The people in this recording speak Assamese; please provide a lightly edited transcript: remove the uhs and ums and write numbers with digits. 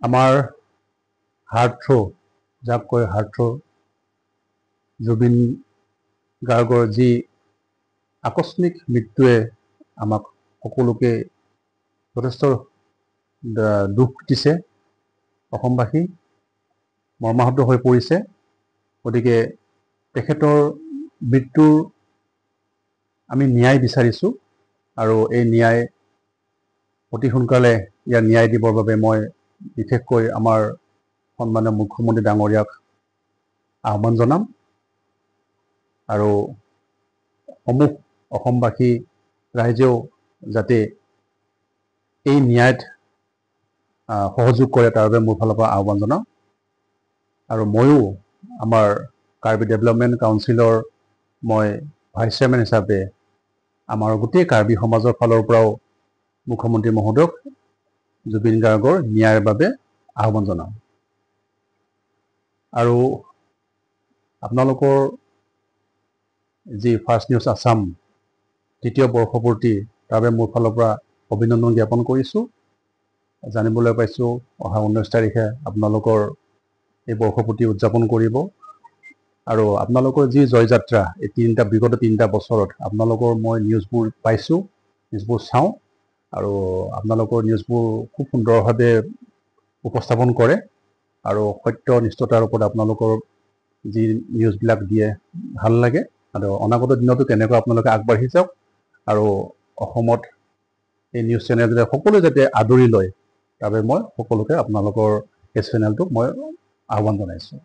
আমাৰ হাৰ্ট থ্ৰ' যাক কয় হাৰ্ট থ্ৰ' জুবিন গাৰ্গৰ যি আকস্মিক মৃত্যুৱে আমাক সকলোকে যথেষ্ট দুখ দিছে। অসমবাসী মৰ্মাহত হৈ পৰিছে। গতিকে তেখেতৰ মৃত্যুৰ আমি ন্যায় বিচাৰিছোঁ আৰু এই ন্যায় অতি সোনকালে ইয়াৰ ন্যায় দিবৰ বাবে মই বিশেষকৈ আমাৰ সন্মানীয় মুখ্যমন্ত্ৰী ডাঙৰীয়াক আহ্বান জনাম আৰু সমূহ অসমবাসী ৰাইজেও যাতে এই ন্যায়ত সহযোগ কৰে তাৰ বাবে মোৰ ফালৰ পৰা আহ্বান জনাম। আৰু ময়ো আমাৰ কাৰ্বি ডেভেলপমেণ্ট কাউন্সিলৰ মই ভাইচ চেয়াৰমেন হিচাপে আমাৰ গোটেই কাৰ্বি সমাজৰ ফালৰ পৰাও মুখ্যমন্ত্ৰী মহোদয়ক জুবিন গাৰ্গৰ ন্যায়ৰ বাবে আহ্বান জনাম। আৰু আপোনালোকৰ যি ফাৰ্ষ্ট নিউজ আছাম তৃতীয় বৰ্ষপূৰ্তি তাৰ বাবে মোৰ ফালৰ পৰা অভিনন্দন জ্ঞাপন কৰিছোঁ। জানিবলৈ পাইছোঁ অহা 19 তাৰিখে আপোনালোকৰ এই বৰ্ষপূৰ্তি উদযাপন কৰিব আৰু আপোনালোকৰ যি জয়যাত্ৰা এই বিগত 3টা বছৰত আপোনালোকৰ মই নিউজবোৰ পাইছোঁ, নিউজবোৰ চাওঁ আৰু আপোনালোকৰ নিউজবোৰ খুব সুন্দৰভাৱে উপস্থাপন কৰে আৰু সত্যনিষ্ঠতাৰ ওপৰত আপোনালোকৰ যি নিউজবিলাক দিয়ে ভাল লাগে আৰু অনাগত দিনতো তেনেকৈ আপোনালোকে আগবাঢ়ি যাওক আৰু অসমত এই নিউজ চেনেলবিলাক সকলোৱে যাতে আদৰি লয় তাৰ বাবে মই সকলোকে আপোনালোকৰ এই চেনেলটোক মই আহ্বান জনাইছোঁ।